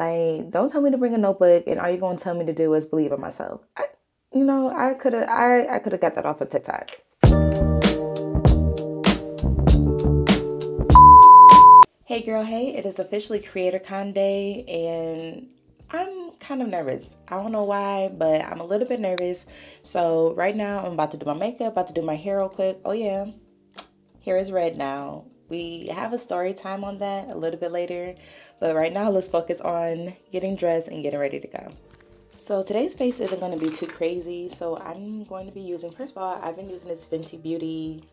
Like, don't tell me to bring a notebook, and all you're gonna tell me to do is believe in myself. I could have got that off of TikTok. Hey girl, hey, it is officially CreatorCon Day, and I'm kind of nervous. I don't know why, but I'm a little bit nervous. So right now I'm about to do my makeup, about to do my hair real quick. Oh yeah, hair is red now. We have a story time on that a little bit later, but right now let's focus on getting dressed and getting ready to go. So today's face isn't going to be too crazy. So I'm going to be using, first of all, I've been using this Fenty Beauty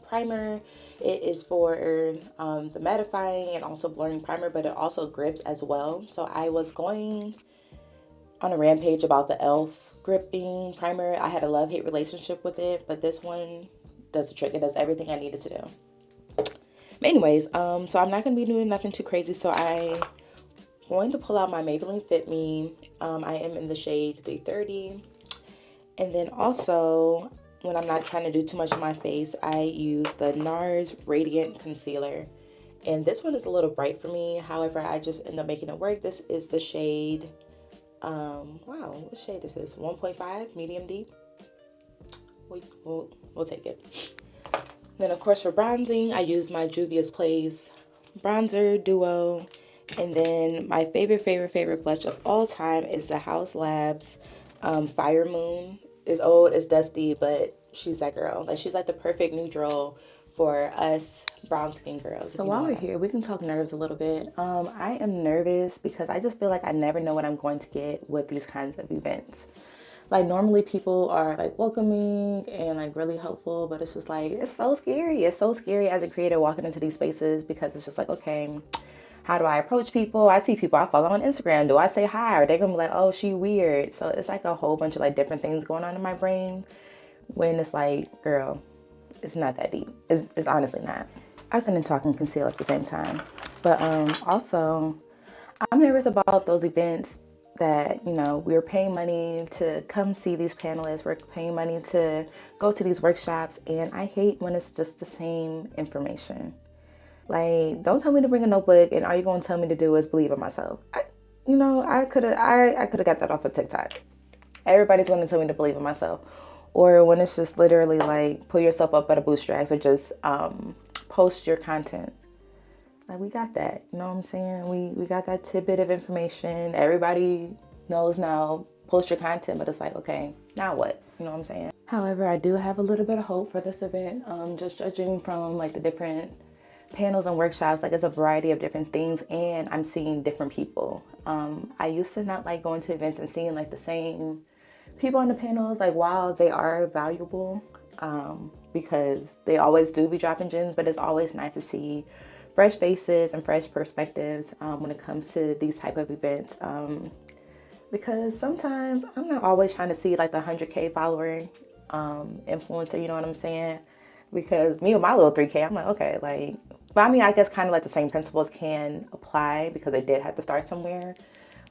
primer. It is for the mattifying and also blurring primer, but it also grips as well. So I was going on a rampage about the e.l.f. gripping primer. I had a love-hate relationship with it, but this one does the trick. It does everything I needed to do. But anyways, so I'm not going to be doing nothing too crazy. So I'm going to pull out my Maybelline Fit Me. I am in the shade 330. And then also, when I'm not trying to do too much on my face, I use the NARS Radiant Concealer. And this one is a little bright for me. However, I just end up making it work. This is the shade, wow, what shade is this? 1.5, medium deep. We'll take it. Then, of course, for bronzing, I use my Juvia's Place Bronzer Duo. And then my favorite blush of all time is the House Labs Fire Moon. It's old, it's dusty, but she's that girl. Like, she's like the perfect neutral for us brown skin girls. So while we're here, we can talk nerves a little bit. I am nervous because I just feel like I never know what I'm going to get with these kinds of events. Like, normally people are like welcoming and like really helpful, but it's just like, it's so scary. It's so scary as a creator walking into these spaces because it's just like, okay, how do I approach people? I see people I follow on Instagram. Do I say hi? Are they gonna be like, oh, she weird? So it's like a whole bunch of like different things going on in my brain when it's like, girl, it's not that deep. It's honestly not. I couldn't talk and conceal at the same time. But also, I'm nervous about those events that, we're paying money to come see these panelists. We're paying money to go to these workshops. And I hate when it's just the same information. Like, don't tell me to bring a notebook, and all you're gonna tell me to do is believe in myself. I could have got that off of TikTok. Everybody's gonna tell me to believe in myself, or when it's just literally like pull yourself up by the bootstraps, or just post your content. Like, we got that. You know what I'm saying? We got that tidbit of information. Everybody knows now. Post your content, but it's like, okay, now what? You know what I'm saying? However, I do have a little bit of hope for this event. Just judging from like the different panels and workshops, like it's a variety of different things, and I'm seeing different people. I used to not like going to events and seeing like the same people on the panels, like while they are valuable, because they always do be dropping gems, but it's always nice to see fresh faces and fresh perspectives when it comes to these type of events, because sometimes I'm not always trying to see like the 100K follower influencer, you know what I'm saying? Because me with my little 3K, I'm like, okay, like, but I mean, I guess kind of like the same principles can apply because they did have to start somewhere.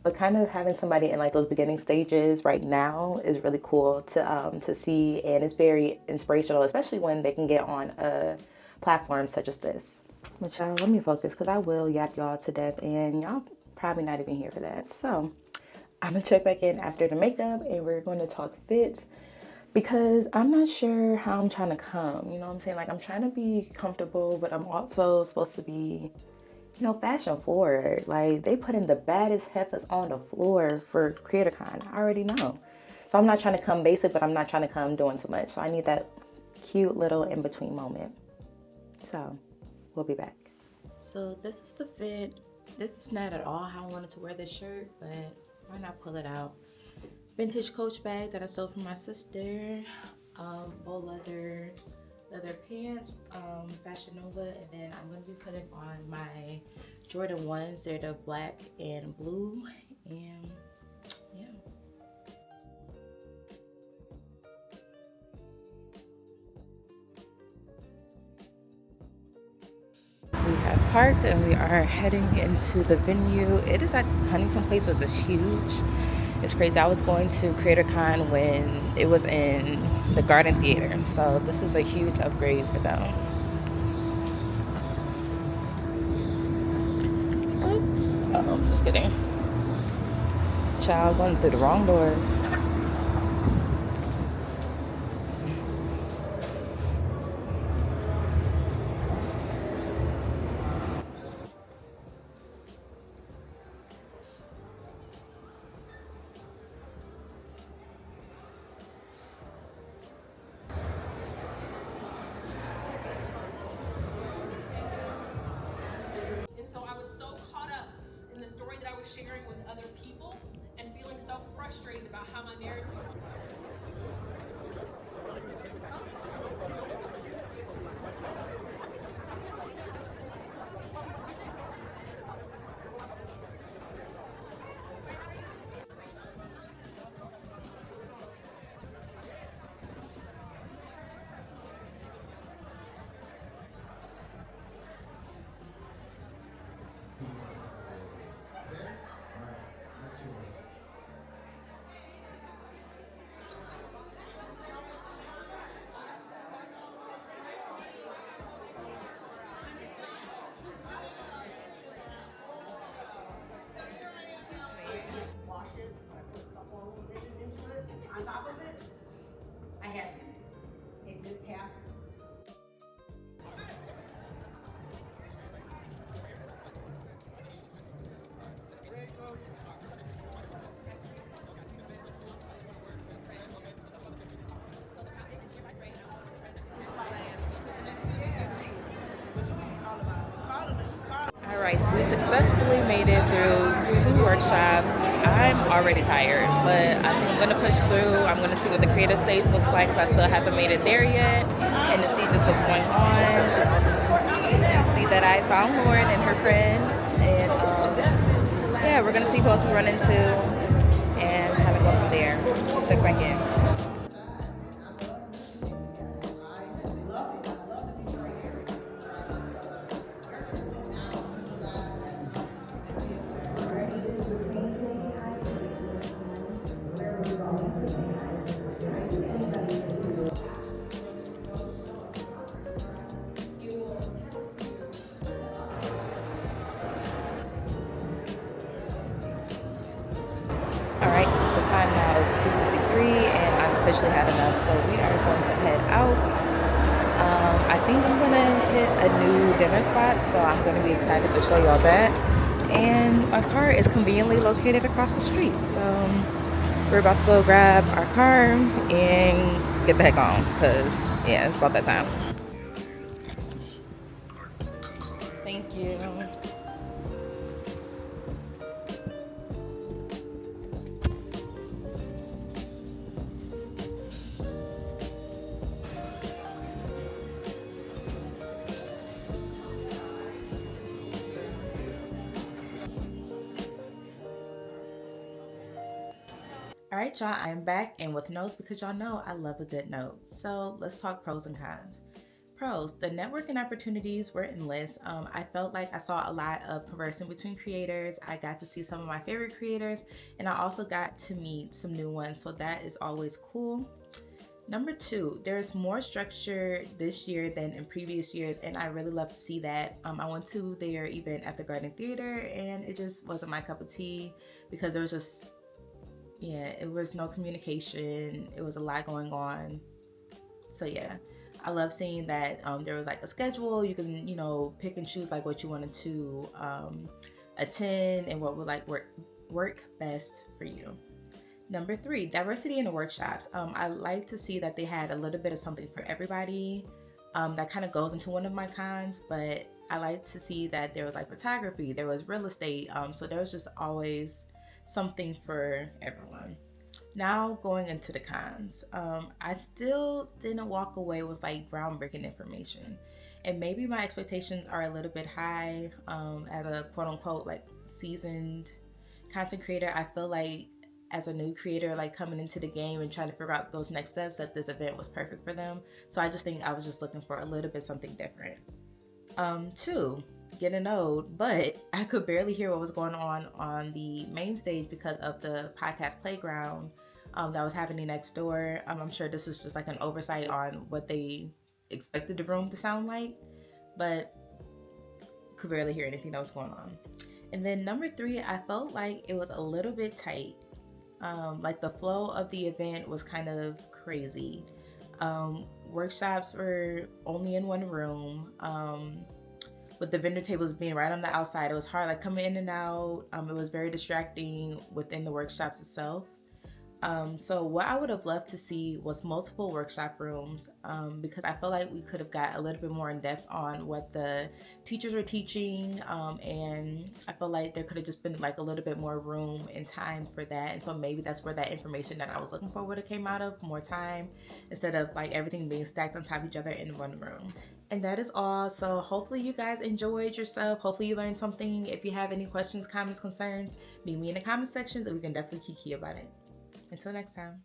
But kind of having somebody in like those beginning stages right now is really cool to see, and it's very inspirational, especially when they can get on a platform such as this. But y'all, let me focus because I will yap y'all to death, and y'all probably not even here for that. So I'm gonna check back in after the makeup, and we're going to talk fits. Because I'm not sure how I'm trying to come, you know what I'm saying? Like, I'm trying to be comfortable, but I'm also supposed to be, fashion forward. Like, they put in the baddest heifers on the floor for CreatorCon. I already know. So I'm not trying to come basic, but I'm not trying to come doing too much. So I need that cute little in-between moment. So we'll be back. So this is the fit. This is not at all how I wanted to wear this shirt, but why not pull it out? Vintage Coach bag that I stole from my sister, faux leather pants, Fashion Nova, and then I'm going to be putting on my Jordan 1s. They're the black and blue, and yeah. We have parked and we are heading into the venue. It is at Huntington Place, which is huge. It's crazy. I was going to CreatorCon when it was in the Garden Theater, so this is a huge upgrade for them. Oh, just kidding. Child, going through the wrong doors. And so I was so caught up in the story that I was sharing with other people and feeling so frustrated about how my narrative. Washed it, I put the whole vision into it, on top of it. I had to. It did pass. Alright, we successfully made it through 2 workshops. I'm already tired, but I think I'm going to push through. I'm going to see what the creative stage looks like because I still haven't made it there yet, and to see just what's going on. See that I found Lauren and her friend, and yeah, we're going to see who else we run into and kind of go from there. Check back in. Alright, the time now is 2:53 and I've officially had enough, so we are going to head out. I think I'm going to hit a new dinner spot, so I'm going to be excited to show y'all that. And our car is conveniently located across the street, so we're about to go grab our car and get the heck on, because, yeah, it's about that time. Thank you. All right, y'all, I'm back and with notes because y'all know I love a good note. So let's talk pros and cons. Pros, the networking opportunities were endless. I felt like I saw a lot of conversing between creators. I got to see some of my favorite creators, and I also got to meet some new ones, so that is always cool. Number 2, there's more structure this year than in previous years, and I really love to see that. I went to their event at the Garden Theater, and it just wasn't my cup of tea because there was just, yeah, it was no communication. It was a lot going on. So yeah, I love seeing that there was like a schedule. You can, pick and choose like what you wanted to attend and what would like work best for you. Number 3, diversity in the workshops. I like to see that they had a little bit of something for everybody. That kind of goes into one of my cons, but I like to see that there was like photography, there was real estate. So there was just always something for everyone. Now going into the cons, I still didn't walk away with like groundbreaking information, and maybe my expectations are a little bit high. As a quote unquote like seasoned content creator, I feel like as a new creator, like coming into the game and trying to figure out those next steps, that this event was perfect for them. So I just think I was just looking for a little bit something different. 2, get a node, but I could barely hear what was going on the main stage because of the podcast playground that was happening next door. I'm sure this was just like an oversight on what they expected the room to sound like, but could barely hear anything that was going on. And then number 3, I felt like it was a little bit tight. Like the flow of the event was kind of crazy. Workshops were only in one room. With the vendor tables being right on the outside, it was hard, like coming in and out. It was very distracting within the workshops itself. So what I would have loved to see was multiple workshop rooms, because I feel like we could have got a little bit more in depth on what the teachers were teaching, and I feel like there could have just been like a little bit more room and time for that. And so maybe that's where that information that I was looking for would have came out of, more time, instead of like everything being stacked on top of each other in one room. And that is all. So hopefully you guys enjoyed yourself. Hopefully you learned something. If you have any questions, comments, concerns, meet me in the comment sections and we can definitely kiki about it. Until next time.